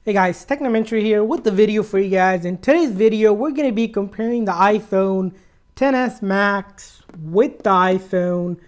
Hey guys, Technomentary here with the video for you guys. In today's video, we're going to be comparing the iPhone XS Max with the iPhone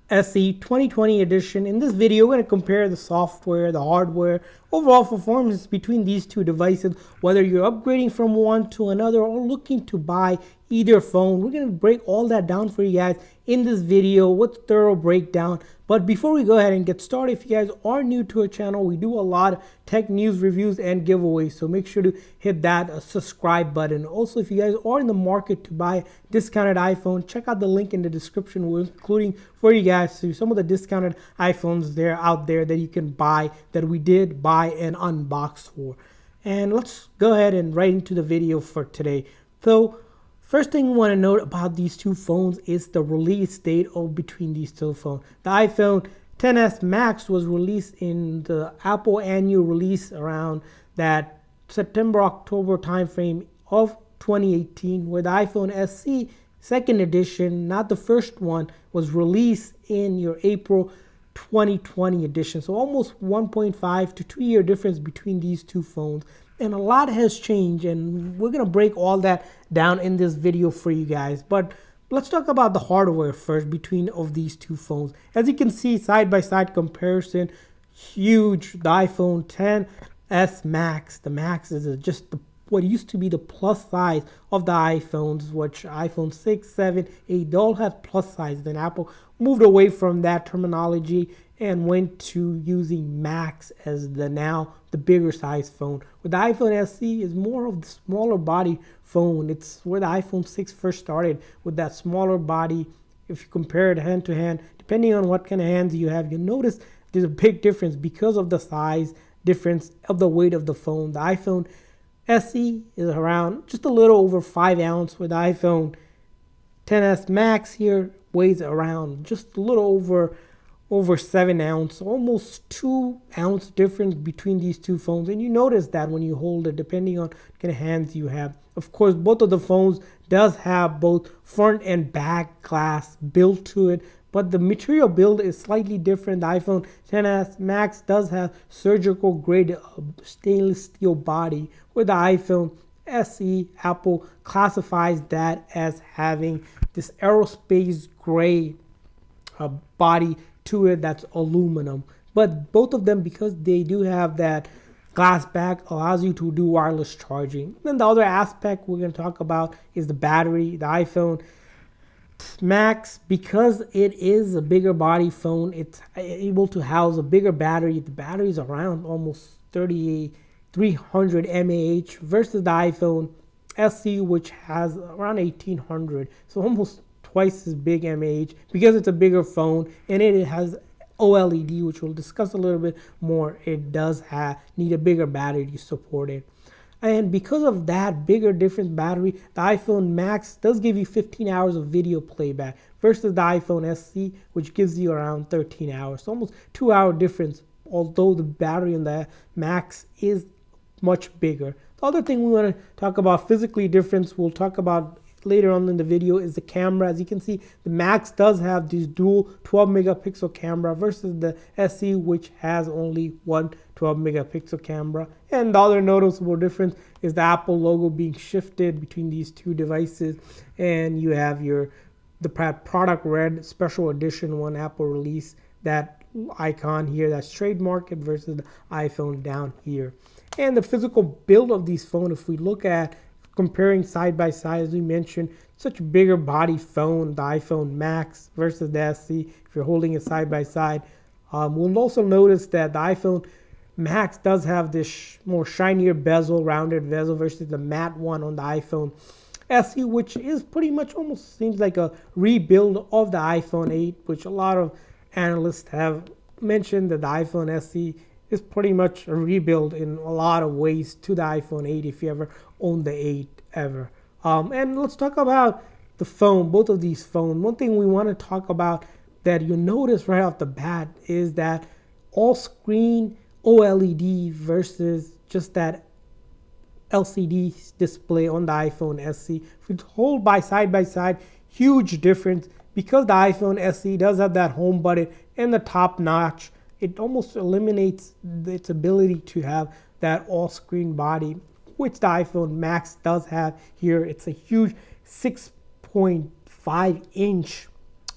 SE 2020 edition. In this video, we're going to compare the software, the hardware, overall performance between these two devices, whether you're upgrading from one to another or looking to buy either phone. We're going to break all that down for you guys in this video with thorough breakdown. But before we go ahead and get started, if you guys are new to our channel, we do a lot of tech news reviews and giveaways, so make sure to hit that subscribe button. Also, if you guys are in the market to buy a discounted iPhone, check out the link in the description. We're including for you guys some of the discounted iPhones there out there that you can buy, that we did buy and unbox for. And let's go ahead and right into the video for today. So first thing we want to note about these two phones is the release date of between these two phones. The iPhone XS Max was released in the Apple annual release around that September-October timeframe of 2018, where the iPhone SE second edition, not the first one, was released in your April 2020 edition. So almost 1.5 to 2 year difference between these two phones. And a lot has changed, and we're going to break all that down in this video for you guys. But let's talk about the hardware first between of these two phones. As you can see, side by side comparison, huge. The iPhone XS Max, the Max is just what used to be the plus size of the iPhones, which iPhone 6, 7, 8, they all have plus size. Then Apple moved away from that terminology and went to using Max as the bigger size phone. With the iPhone SE is more of the smaller body phone. It's where the iPhone 6 first started, with that smaller body. If you compare it hand to hand, depending on what kind of hands you have, you'll notice there's a big difference because of the size difference of the weight of the phone. The iPhone SE is around just a little over 5 ounces, with the iPhone XS Max here weighs around just a little over 7 ounces, almost 2 ounce difference between these two phones. And you notice that when you hold it, depending on what kind of hands you have. Of course, both of the phones does have both front and back glass built to it, but the material build is slightly different. The iPhone XS Max does have surgical grade stainless steel body, where the iPhone SE, Apple classifies that as having this aerospace grade body to it that's aluminum. But both of them, because they do have that glass back, allows you to do wireless charging. Then the other aspect we're going to talk about is the battery. The iPhone Max, because it is a bigger body phone, it's able to house a bigger battery. The battery is around almost 3,300 mAh versus the iPhone SE, which has around 1,800. So almost twice as big mAh because it's a bigger phone, and it has OLED, which we'll discuss a little bit more. It does need a bigger battery to support it. And because of that bigger different battery, the iPhone Max does give you 15 hours of video playback versus the iPhone SE, which gives you around 13 hours. So almost 2 hour difference, although the battery in the Max is much bigger. The other thing we want to talk about physically difference, we'll talk about later on in the video, is the camera. As you can see, the Max does have this dual 12 megapixel camera versus the SE, which has only one 12 megapixel camera. And the other noticeable difference is the Apple logo being shifted between these two devices, and you have the product red special edition one Apple released, that icon here that's trademarked versus the iPhone down here. And the physical build of these phones, if we look at comparing side by side, as we mentioned, such a bigger body phone, the iPhone Max versus the SE, if you're holding it side by side. We'll also notice that the iPhone Max does have this more shinier bezel, rounded bezel, versus the matte one on the iPhone SE, which is pretty much almost seems like a rebuild of the iPhone 8, which a lot of analysts have mentioned that the iPhone SE is pretty much a rebuild in a lot of ways to the iPhone 8 if you ever own the 8 ever. And let's talk about the phone, both of these phones. One thing we want to talk about that you'll notice right off the bat is that all screen OLED versus just that LCD display on the iPhone SE. If we hold by side, huge difference, because the iPhone SE does have that home button and the top notch. It almost eliminates its ability to have that all-screen body, which the iPhone Max does have here. It's a huge 6.5-inch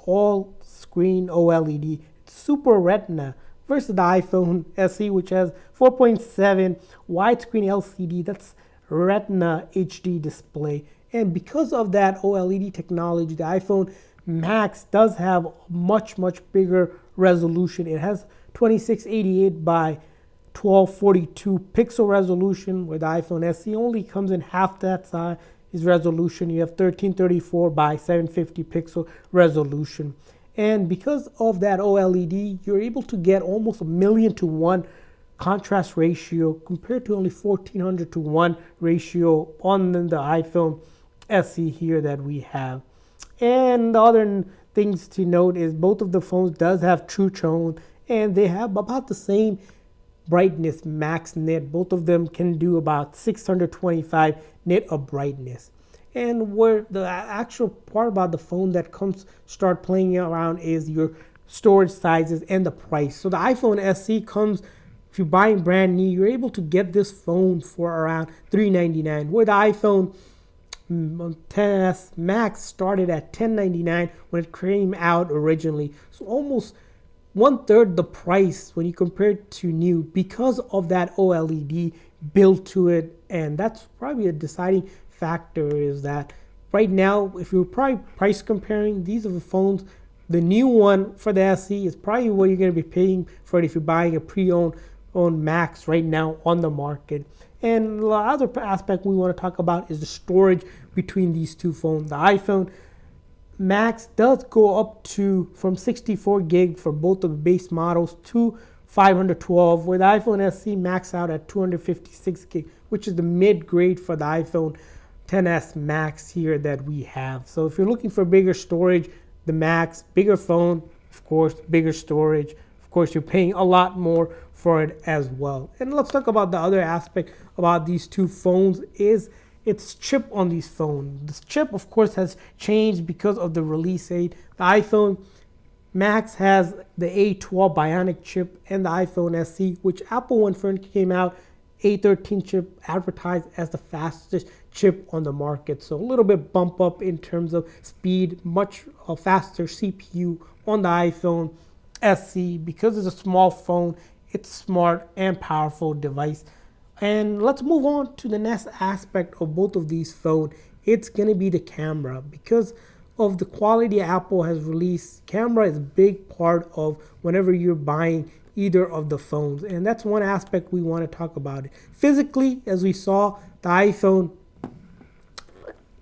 all-screen OLED, Super Retina, versus the iPhone SE, which has 4.7 widescreen LCD. That's Retina HD display. And because of that OLED technology, the iPhone Max does have much bigger resolution. It has 2688 by 1242 pixel resolution, where the iPhone SE only comes in half that size resolution. You have 1334 by 750 pixel resolution. And because of that OLED, you're able to get almost 1,000,000 to 1 contrast ratio compared to only 1400 to 1 ratio on the iPhone SE here that we have. And the other things to note is both of the phones does have true tone, and they have about the same brightness max nit. Both of them can do about 625 nit of brightness. And where the actual part about the phone that start playing around is your storage sizes and the price. So the iPhone SE comes, if you're buying brand new, you're able to get this phone for around $399, where the iPhone XS Max started at $1099 when it came out originally. So almost 1/3 the price when you compare it to new, because of that OLED built to it. And that's probably a deciding factor, is that right now, if you're probably price comparing, these are the phones. The new one for the SE is probably what you're going to be paying for it if you're buying a pre-owned Max right now on the market. And the other aspect we want to talk about is the storage between these two phones. The iPhone Max does go up to from 64 gig for both of the base models to 512, where the iPhone SE max out at 256 gig, which is the mid-grade for the iPhone XS Max here that we have. So if you're looking for bigger storage, the Max, bigger phone, of course, bigger storage. Of course, you're paying a lot more for it as well. And let's talk about the other aspect about these two phones is its chip on these phones. This chip, of course, has changed because of the release date. The iPhone Max has the A12 Bionic chip, and the iPhone SE, which Apple, when first came out, A13 chip, advertised as the fastest chip on the market. So a little bit bump up in terms of speed, much a faster CPU on the iPhone SE. Because it's a small phone, it's smart and powerful device. And let's move on to the next aspect of both of these phones. It's going to be the camera. Because of the quality Apple has released, camera is a big part of whenever you're buying either of the phones. And that's one aspect we want to talk about. Physically, as we saw, the iPhone,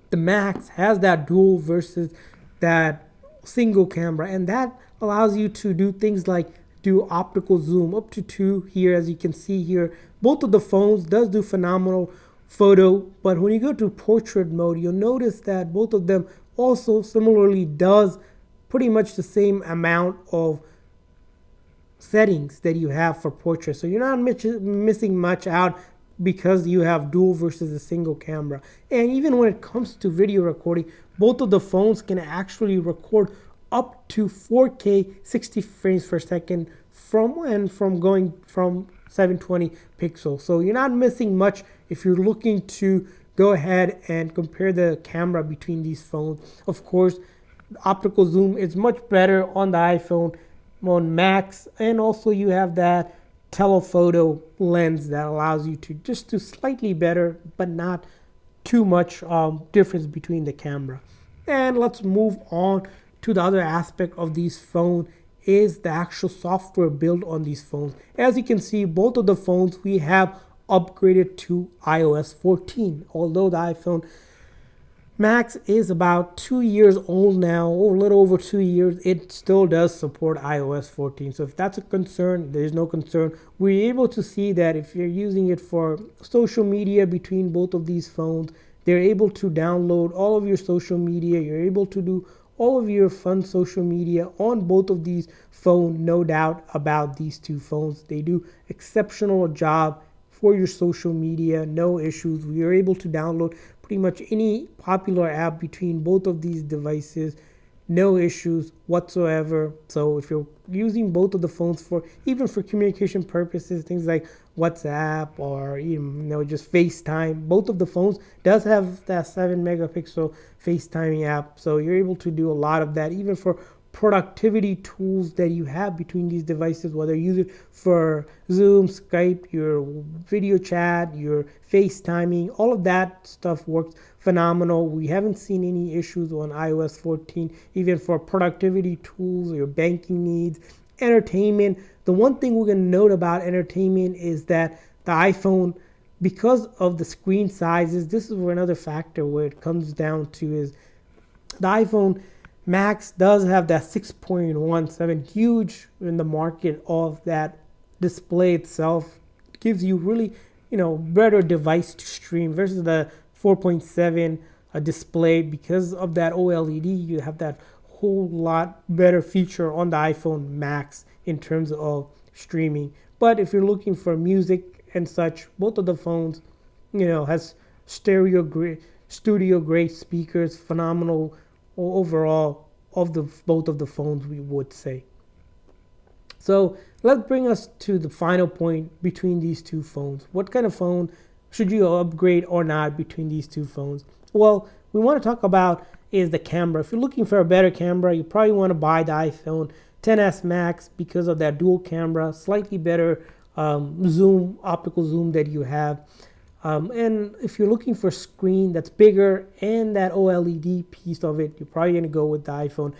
the Max, has that dual versus that single camera. And that allows you to do things like do optical zoom up to 2 here, as you can see here. Both of the phones does do phenomenal photo, but when you go to portrait mode, you'll notice that both of them also similarly does pretty much the same amount of settings that you have for portrait. So you're not missing much out because you have dual versus a single camera. And even when it comes to video recording, both of the phones can actually record up to 4K 60 frames per second from going from 720 pixels. So you're not missing much if you're looking to go ahead and compare the camera between these phones. Of course, optical zoom is much better on the iPhone Max, and also you have that telephoto lens that allows you to just do slightly better, but not too much difference between the camera. And let's move on to the other aspect of these phones is the actual software built on these phones. As you can see, both of the phones we have upgraded to iOS 14. Although the iPhone Max is about 2 years old now, or a little over 2 years, it still does support iOS 14. So if that's a concern, there's no concern. We're able to see that if you're using it for social media between both of these phones, they're able to download all of your social media. You're able to do all of your fun social media on both of these phones, no doubt about these two phones. They do exceptional job for your social media, no issues. We are able to download pretty much any popular app between both of these devices no issues whatsoever. So if you're using both of the phones for even for communication purposes, things like WhatsApp or just FaceTime, both of the phones does have that 7 megapixel FaceTiming app. So you're able to do a lot of that even for productivity tools that you have between these devices, whether you use it for Zoom, Skype, your video chat, your FaceTiming, all of that stuff works phenomenal. We haven't seen any issues on iOS 14, even for productivity tools, your banking needs, entertainment. The one thing we're going to note about entertainment is that the iPhone, because of the screen sizes, this is where another factor where it comes down to is the iPhone Max does have that 6.17, huge in the market of that display itself. Gives you really, better device to stream versus the 4.7 display. Because of that OLED, you have that whole lot better feature on the iPhone Max in terms of streaming. But if you're looking for music and such, both of the phones, has studio grade speakers, phenomenal overall of the both of the phones, we would say. So let's bring us to the final point between these two phones. What kind of phone should you upgrade or not between these two phones? Well, we want to talk about is the camera. If you're looking for a better camera, you probably want to buy the iPhone XS Max because of that dual camera, slightly better optical zoom that you have. And if you're looking for a screen that's bigger and that OLED piece of it, you're probably going to go with the iPhone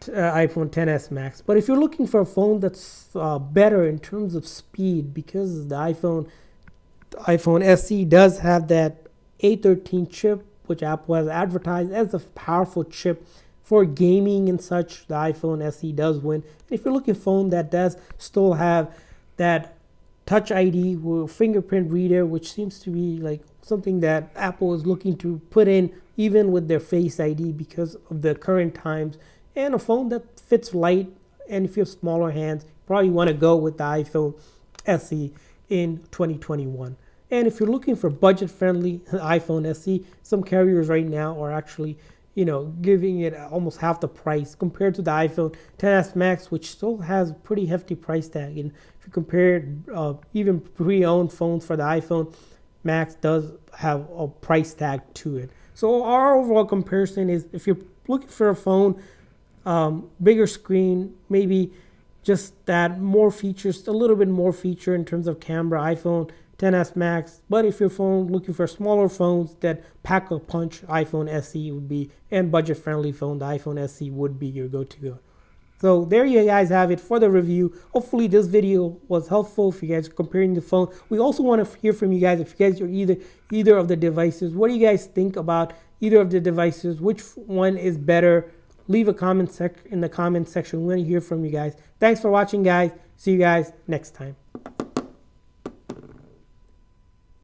XS Max. But if you're looking for a phone that's better in terms of speed, because the iPhone SE does have that A13 chip, which Apple has advertised as a powerful chip for gaming and such, the iPhone SE does win. And if you're looking for a phone that does still have that Touch ID with fingerprint reader, which seems to be like something that Apple is looking to put in even with their Face ID because of the current times, and a phone that fits light, and if you have smaller hands, you probably want to go with the iPhone SE in 2021. And if you're looking for budget-friendly iPhone SE, some carriers right now are actually giving it almost half the price compared to the iPhone XS Max, which still has a pretty hefty price tag. And if you compare even pre-owned phones for the iPhone Max does have a price tag to it. So our overall comparison is if you're looking for a phone, bigger screen, maybe just that more features, a little bit more feature in terms of camera, iPhone XS Max. But if you're looking for smaller phones that pack a punch, iPhone SE would be, and budget-friendly phone, the iPhone SE would be your go-to. So there you guys have it for the review. Hopefully this video was helpful if you guys are comparing the phone. We also want to hear from you guys if you guys are either of the devices. What do you guys think about either of the devices? Which one is better? Leave a comment in the comment section. We want to hear from you guys. Thanks for watching, guys. See you guys next time.